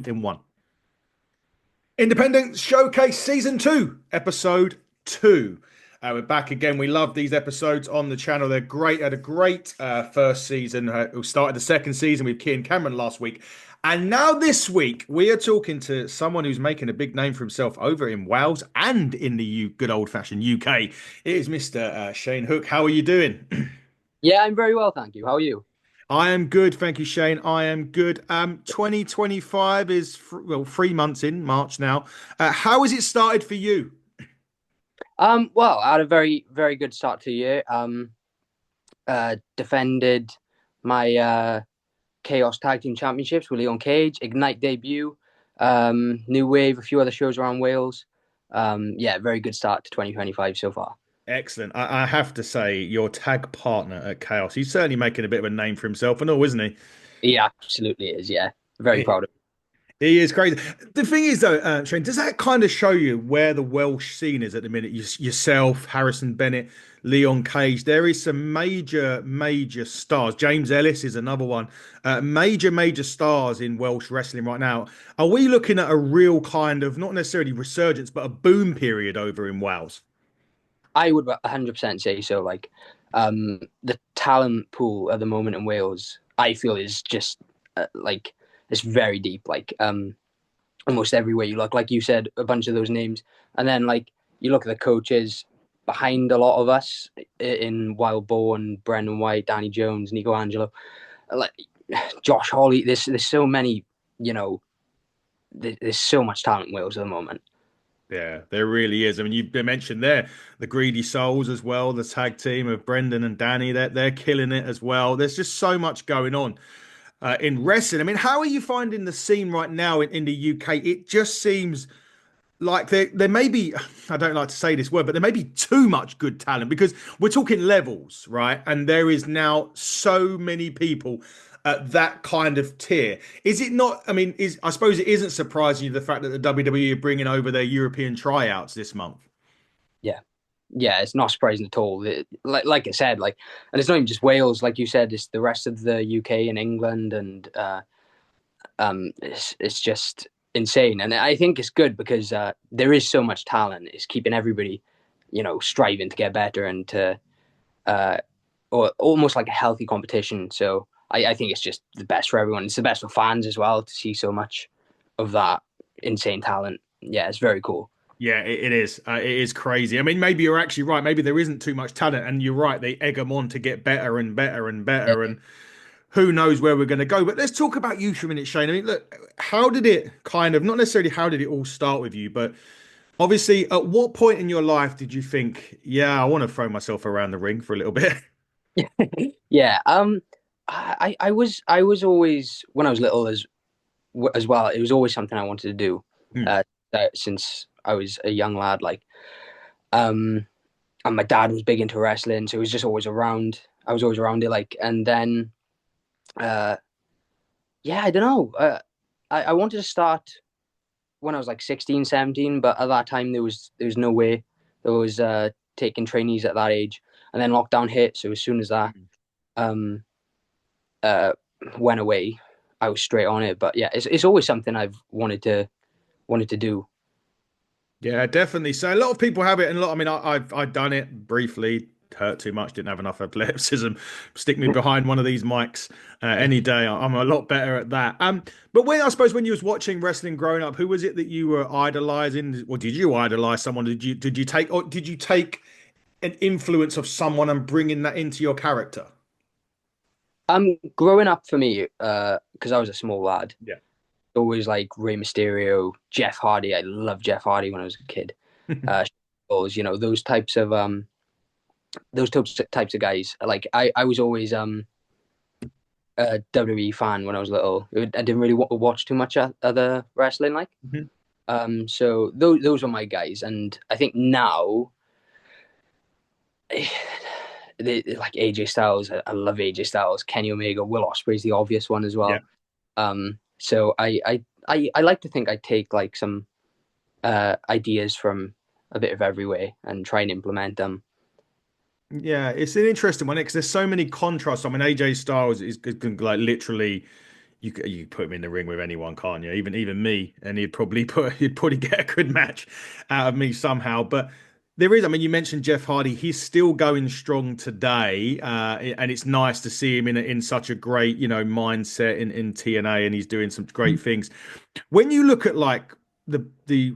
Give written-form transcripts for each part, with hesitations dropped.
in one. Independent Showcase Season 2, Episode 2. We're back again. We love these episodes on the channel. They're great. Had a great first season. We started the second season with Kean Cameron last week. And now this week, we are talking to someone who's making a big name for himself over in Wales and in the good old-fashioned UK. It is Mr. Shane Hook. How are you doing? Yeah, I'm very well, thank you. How are you? I am good, thank you, Shane. I am good. 2025 is well 3 months in March now. How has it started for you? Well, I had a very, very good start to the year. Defended my Chaos Tag Team Championships with Leon Cage, Ignite debut, New Wave, a few other shows around Wales. Yeah, very good start to 2025 so far. Excellent. I have to say, your tag partner at Chaos, he's certainly making a bit of a name for himself and all, isn't he? He absolutely is. Yeah, very He, proud of he is crazy. The thing is, though, Shane, does that kind of show you where the Welsh scene is at the minute? Yourself, Harrison Bennett, Leon Cage, there is some major, major stars. James Ellis is another one. Major, major stars in Welsh wrestling right now. Are we looking at a real kind of, not necessarily resurgence, but a boom period over in Wales? I would 100% say so. Like, the talent pool at the moment in Wales, I feel is just like it's very deep. Like, almost everywhere you look. Like you said, a bunch of those names, and then like you look at the coaches behind a lot of us in Wild Boar and Brendan White, Danny Jones, Nico Angelo, like Josh Hawley. There's so many. You know, there's so much talent in Wales at the moment. Yeah, there really is. I mean, you mentioned there the Greedy Souls as well, the tag team of Brendan and Danny. They're killing it as well. There's just so much going on in wrestling. I mean, how are you finding the scene right now in the UK? It just seems like there may be, I don't like to say this word, but there may be too much good talent because we're talking levels, right? And there is now so many people at that kind of tier. Is it not? I mean, is I suppose it isn't surprising you the fact that the WWE are bringing over their European tryouts this month. Yeah, yeah, it's not surprising at all. Like I said, like, and it's not even just Wales. Like you said, it's the rest of the UK and England, and it's just insane. And I think it's good because there is so much talent. It's keeping everybody, striving to get better and to uh, or almost like a healthy competition. So I think it's just the best for everyone. It's the best for fans as well to see so much of that insane talent. Yeah, it's very cool. Yeah, it is. It is crazy. I mean, maybe you're actually right. Maybe there isn't too much talent, and you're right. They egg them on to get better and better and better, and who knows where we're going to go. But let's talk about you for a minute, Shane. I mean, look, how did it kind of, not necessarily how did it all start with you, but obviously, at what point in your life did you think, yeah, I want to throw myself around the ring for a little bit? Yeah. I was always when I was little as well. It was always something I wanted to do. Hmm. Uh, since I was a young lad, like and my dad was big into wrestling, so he was just always around. I was always around it, like, and then uh, yeah, I don't know. I wanted to start when I was like 16, 17, but at that time there was no way there was taking trainees at that age, and then lockdown hit. So as soon as that um uh went away, I was straight on it. But yeah, it's always something I've wanted to do. Yeah, definitely. So a lot of people have it, and a lot. I mean, I've done it briefly. Hurt too much. Didn't have enough athleticism. Stick me behind one of these mics any day. I'm a lot better at that. But when I suppose when you was watching wrestling growing up, who was it that you were idolizing, or did you idolize someone? Did you take an influence of someone and bringing that into your character? Growing up for me, because I was a small lad, Yeah. always like Rey Mysterio, Jeff Hardy. I loved Jeff Hardy when I was a kid. Those types of guys. Like I was always a WWE fan when I was little. I didn't really watch too much other wrestling. Like so those were my guys, and I think now. Like AJ Styles, I love AJ Styles. Kenny Omega, Will Ospreay's the obvious one as Yeah. well. So I like to think I take like some ideas from a bit of every way and try and implement them. Yeah, it's an interesting one because there's so many contrasts. I mean, AJ Styles is like literally. you put him in the ring with anyone, can't you? Even me, and he'd probably get a good match out of me somehow. But there is, I mean, you mentioned Jeff Hardy. He's still going strong today, and it's nice to see him in such a great, mindset in TNA, and he's doing some great things. When you look at like the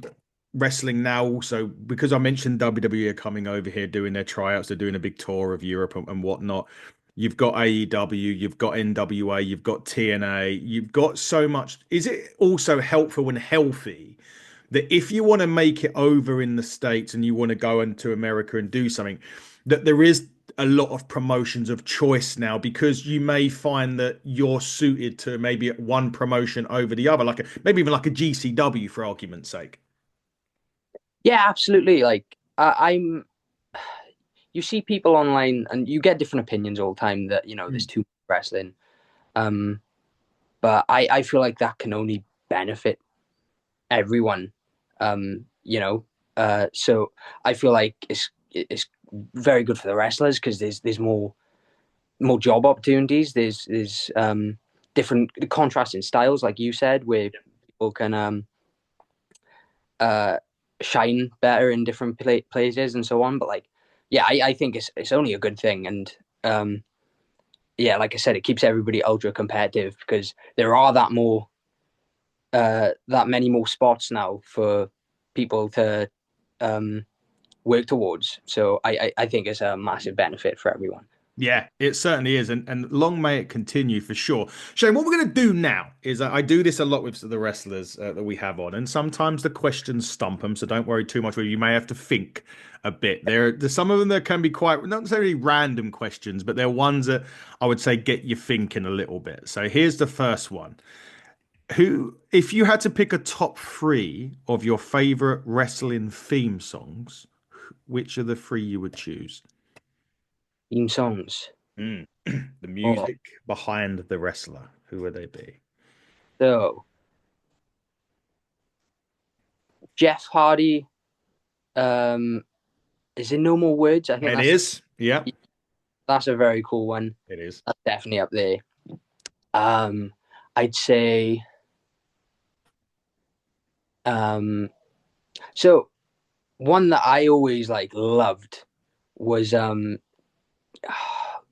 wrestling now, also because I mentioned WWE are coming over here doing their tryouts, they're doing a big tour of Europe and whatnot. You've got AEW, you've got NWA, you've got TNA, you've got so much. Is it also helpful and healthy that if you want to make it over in the States and you want to go into America and do something, that there is a lot of promotions of choice now because you may find that you're suited to maybe one promotion over the other, maybe even like a GCW for argument's sake. Yeah, absolutely. Like I'm you see people online and you get different opinions all the time that, there's Mm. too much wrestling. Um, but I feel like that can only benefit everyone. So I feel like it's very good for the wrestlers because there's more job opportunities. There's different contrasting styles, like you said, where people can uh shine better in different places and so on. But like, yeah, I think it's only a good thing, and yeah, like I said, it keeps everybody ultra competitive because there are that many more spots now for people to um, work towards. So I think it's a massive benefit for everyone. Yeah, it certainly is, and long may it continue for sure. Shane, what we're going to do now is I do this a lot with the wrestlers that we have on, and sometimes the questions stump them, so don't worry too much. You may have to think a bit. There's some of them that can be quite not necessarily random questions, but they're ones that I would say get you thinking a little bit. So here's the first one: if you had to pick a top three of your favorite wrestling theme songs, which are the three you would choose? Theme songs. Mm. The Oh, music behind the wrestler. Who would they be? so Jeff Hardy. Um, is it No More Words? I think It is. Yeah, that's a very cool one. it is. That's definitely up there. Um, I'd say um, so. One that I always like loved was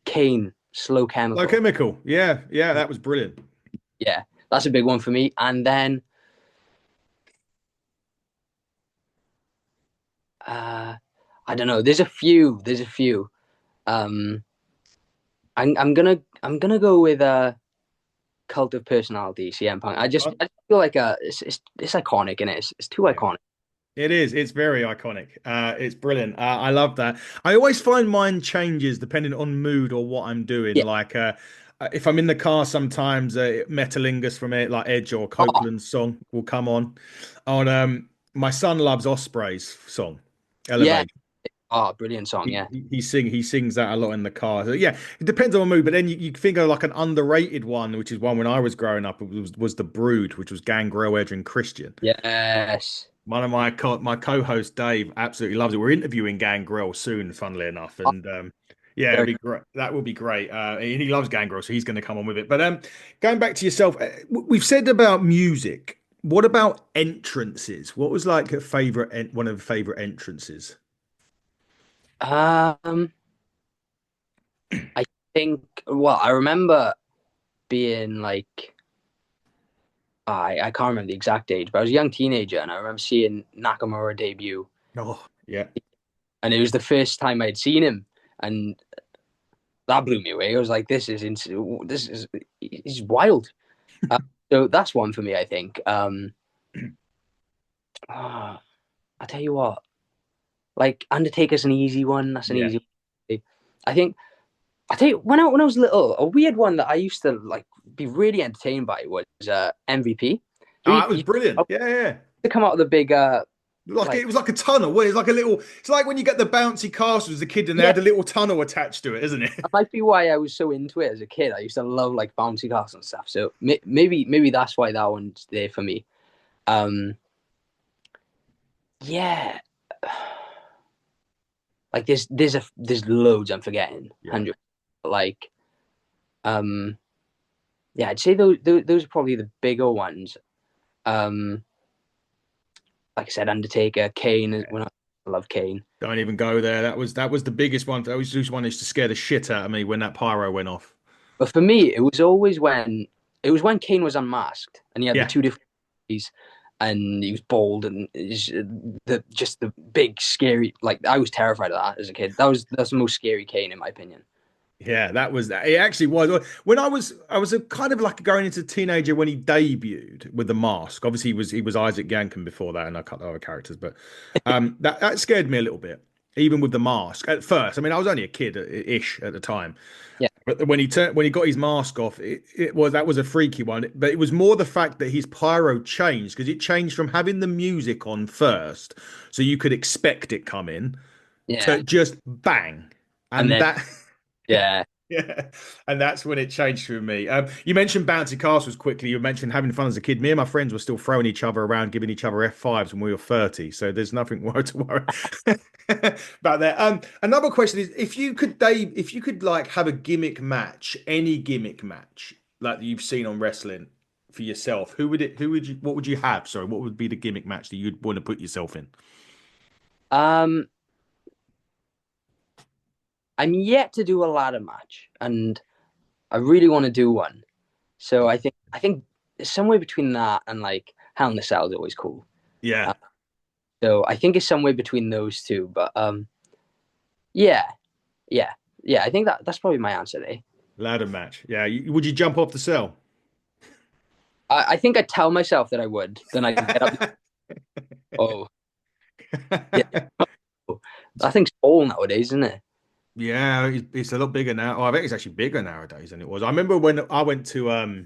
Kane, Slow Low Chemical. Chemical. Yeah, yeah, that was brilliant. Yeah, that's a big one for me. And then uh, I don't know. There's a few. There's a few. Um, I'm gonna go with Cult of Personality, CM Punk. I just feel like it's iconic and it's too Yeah. iconic. It is. It's very iconic. It's brilliant. I love that. I always find mine changes depending on mood or what I'm doing. Yeah. If I'm in the car, sometimes Metalingus from it, like Edge or Oh, Copeland's song, will come on. My son loves Osprey's song, yeah. Elevate. Oh, brilliant song. Yeah. He sings that a lot in the car. So yeah, it depends on the mood. But then you think of like an underrated one, which is one when I was growing up. It was the Brood, which was Gangrel, Edge, and Christian. Yes. One of my co-host Dave absolutely loves it. We're interviewing Gangrel soon, funnily enough, Oh, and yeah, it'd very be great. That would be great. And he loves Gangrel, so he's going to come on with it. But going back to yourself, we've said about music. What about entrances? What was like a favorite, one of the favorite entrances? um, I think. Well, I remember being like I can't remember the exact age, but I was a young teenager, and I remember seeing Nakamura debut, Oh, yeah. and it was the first time I'd seen him, and that blew me away. I was like, this is he's wild. Uh, so that's one for me, I think. I tell you what, like Undertaker's an easy one. That's an Yeah. easy one. I think. I tell you, when I was little, a weird one that I used to like be really entertained by was MVP. Oh, You, that was you brilliant. Yeah, yeah. to come out of the big Like like it was like a tunnel. Well, it's like a little. It's like when you get the bouncy castles as a kid, and they yeah. had a little tunnel attached to it, isn't it? That might be why I was so into it as a kid. I used to love like bouncy castles and stuff. So maybe that's why that one's there for me. Um, yeah, like there's loads I'm forgetting. Yeah. 100. Like um, yeah, I'd say those are probably the bigger ones. Um, like I said, Undertaker, Kane. When I love Kane, Don't even go there. That was the biggest one. That was just one that used to scare the shit out of me when that pyro went off. but for me, it was when Kane was unmasked and he had the Yeah. two different ways, and he was bald and the big scary. Like I was terrified of that as a kid. That's the most scary Kane in my opinion. Yeah, that was it actually was. When I was a kind of like going into teenager when he debuted with the mask. Obviously he was Isaac Yankem before that and a couple of other characters, but that scared me a little bit, even with the mask at first. I mean, I was only a kid ish at the time. Yeah, But when he got his mask off, that was a freaky one. But it was more the fact that his pyro changed because it changed from having the music on first, so you could expect it coming, yeah, to just bang, and and then that yeah. yeah, and that's when it changed for me. You mentioned bouncy castles quickly. You mentioned having fun as a kid. Me and my friends were still throwing each other around, giving each other F5s when we were 30. So there's nothing more to worry about that. Another question is, if you could, Dave, if you could like have a gimmick match, any gimmick match like you've seen on wrestling for yourself, who would it? Who would you? What would you have? Sorry, what would be the gimmick match that you'd want to put yourself in? Um, I'm yet to do a ladder match, and I really want to do one. So I think somewhere between that and like Hell in a Cell is always cool. Yeah, Uh, so I think it's somewhere between those two. But yeah, yeah, yeah. I think that's probably my answer there. ladder match. Yeah, would you jump off the cell? I think I tell myself that I would, then I get up. Oh, yeah. I think it's all nowadays, isn't it? Yeah, it's a lot bigger now. Oh, I think it's actually bigger nowadays than it was. I remember when I went over to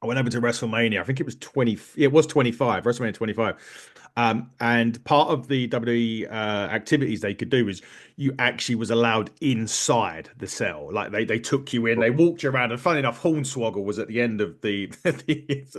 WrestleMania. I think it was 20. It was 25. WrestleMania 25. And part of the WWE activities they could do is you actually was allowed inside the cell. Like they took you in, they walked you around, and funny enough, Hornswoggle was at the end of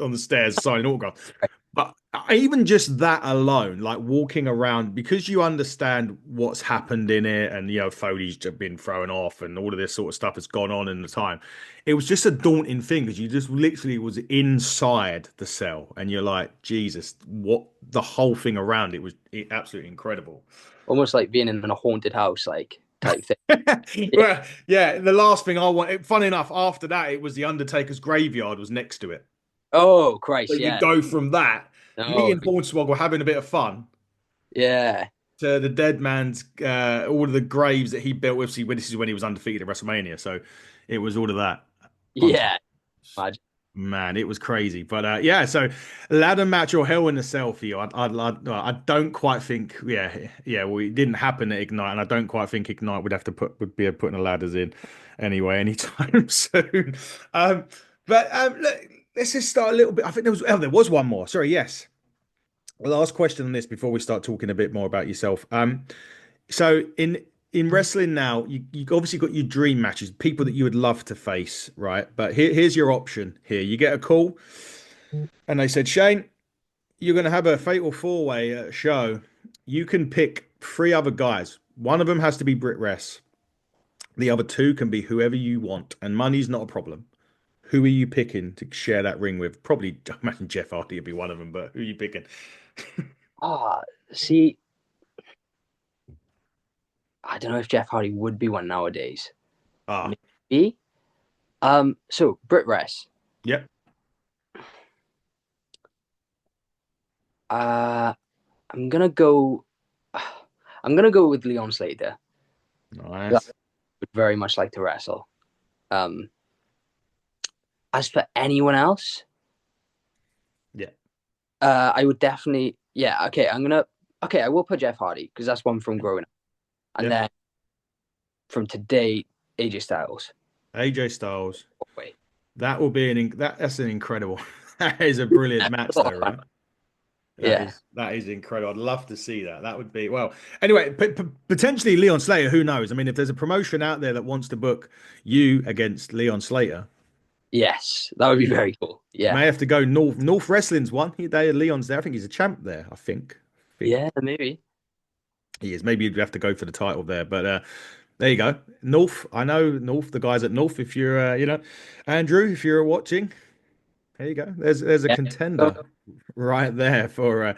on the stairs signing autographs. But even just that alone, like walking around, because you understand what's happened in it, and Foley's just been thrown off, and all of this sort of stuff has gone on in the time. It was just a daunting thing because you just literally was inside the cell, and you're like, Jesus, what the whole thing around it was absolutely incredible. Almost like being in a haunted house, like type thing. Yeah. Well, yeah, the last thing I want, funny enough, after that, it was the Undertaker's graveyard was next to it. Oh So Christ, you yeah. go from that, me No, and Hornswoggle having a bit of fun, yeah, to the dead man's, all of the graves that he built. Obviously, this is when he was undefeated at WrestleMania, so it was all of that fun stuff. yeah. Imagine. Man, it was crazy. But yeah, so ladder match or Hell in a Cell for you. I don't quite think. Yeah. Well, it didn't happen at Ignite, and I don't quite think Ignite would be putting the ladders in anyway anytime soon. Um, but let's just start a little bit. I think there was one more. Sorry, yes. Last question on this before we start talking a bit more about yourself. So in wrestling now, you obviously got your dream matches, people that you would love to face, right? But here's your option. Here, you get a call, and they said, Shane, you're going to have a fatal four-way at a show. You can pick three other guys. One of them has to be Brit Rest. The other two can be whoever you want, and money's not a problem. Who are you picking to share that ring with? Probably, I imagine Jeff Hardy would be one of them, but who are you picking? Ah, see, I don't know if Jeff Hardy would be one nowadays. Ah, Maybe. So Brit Rest. yep, Uh, I'm gonna go. I'm gonna go with Leon Slater. I nice. would very much like to wrestle. Um, as for anyone else, Yeah, I would definitely. Yeah. Okay. Okay. I will put Jeff Hardy because that's one from growing up, and yeah. then from today, AJ Styles. AJ Styles. Oh, wait. That will be that's an incredible. That is a brilliant match, though, right? Yeah. That is incredible. I'd love to see that. That would be well. Anyway, potentially Leon Slater. Who knows? I mean, if there's a promotion out there that wants to book you against Leon Slater, Yes, that would be very cool. Yeah. may have to go North Wrestling's one. Leon's there. I think he's a champ there. I think Yeah. Maybe. he is. Maybe you'd have to go for the title there, but. There you go. North. I know North, the guys at North. If you're, Andrew, if you're watching, there you go. There's a Yeah. So, contender right there for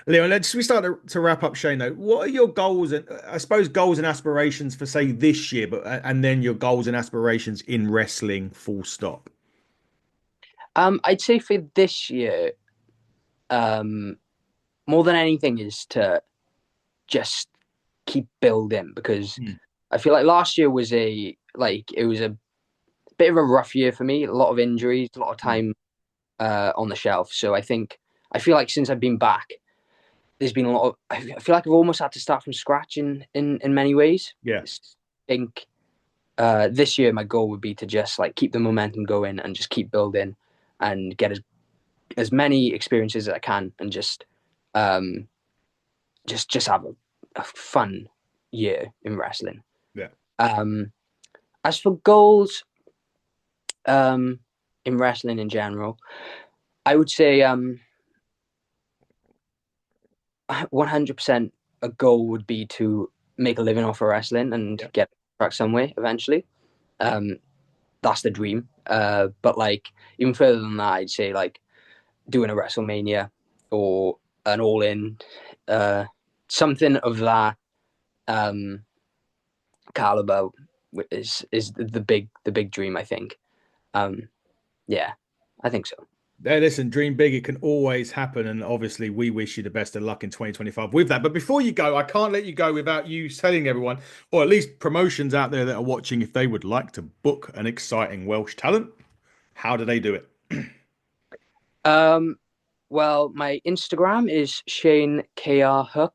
Leon. Let's we start to wrap up, Shane. Though, what are your goals and I suppose goals and aspirations for say this year, but and then your goals and aspirations in wrestling, full stop. I'd say for this year, um, more than anything is to just keep building because Hmm. I feel like last year was it was a bit of a rough year for me. A lot of injuries, a lot of Hmm. time on the shelf. So I feel like since I've been back, there's been a lot of. I feel like I've almost had to start from scratch in many ways. Yeah. I think this year my goal would be to just like keep the momentum going and just keep building and get as many experiences as I can and um just have a fun year in wrestling. Yeah. Um, as for goals, in wrestling in general, I would say 100% a goal would be to make a living off of wrestling and Yeah. get back somewhere eventually. Um, that's the dream. But like even further than that, I'd say like doing a WrestleMania or an All In, uh, something of that um, caliber is the big dream. I think. Um, yeah, I think so. Hey, listen, dream big. It can always happen. And obviously, we wish you the best of luck in 2025 with that. But before you go, I can't let you go without you telling everyone, or at least promotions out there that are watching, if they would like to book an exciting Welsh talent, how do they do it? Um, well, my Instagram is Shane KR Hook,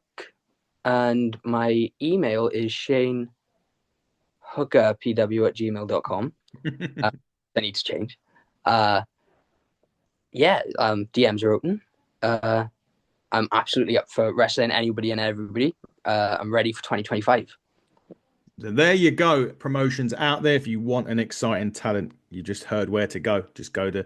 and my email is Shane hookerpw@gmail.com. I need to change. Uh, yeah, DMs are open. Uh, I'm absolutely up for wrestling anybody and everybody. I'm ready for 2025. So there you go. Promotions out there. If you want an exciting talent, you just heard where to go. Just go to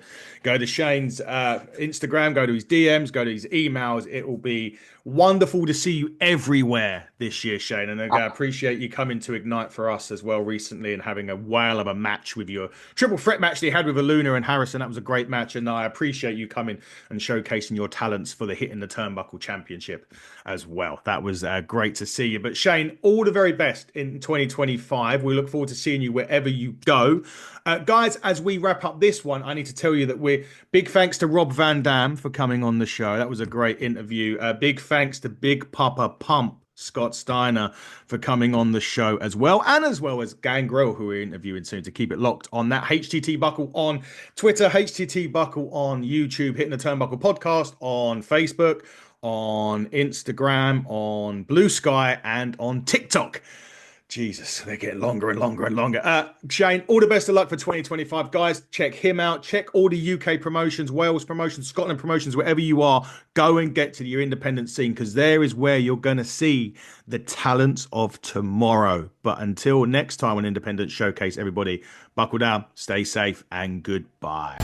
Shane's Instagram, go to his DMs, go to his emails. It will be wonderful to see you everywhere this year, Shane. And I appreciate you coming to Ignite for us as well recently and having a whale of a match with your triple threat match that you had with Aluna and Harrison. That was a great match, and I appreciate you coming and showcasing your talents for the Hitting the Turnbuckle Championship as well. That was great to see you. But Shane, all the very best in 2025. We look forward to seeing you wherever you go. Guys, as we wrap up this one, I need to tell you that we're big thanks to Rob Van Dam for coming on the show. That was a great interview. Big thanks to Big Papa Pump Scott Steiner for coming on the show as well as Gangrel, who we're interviewing soon to keep it locked on that. HTT Buckle on Twitter, HTT Buckle on YouTube, Hitting the Turnbuckle podcast on Facebook, on Instagram, on Blue Sky, and on TikTok. Jesus, they get longer and longer and longer. Shane, all the best of luck for 2025. Guys, check him out. Check all the UK promotions, Wales promotions, Scotland promotions, wherever you are. Go and get to your independent scene because there is where you're going to see the talents of tomorrow. But until next time on Independent Showcase, everybody, buckle down, stay safe, and goodbye.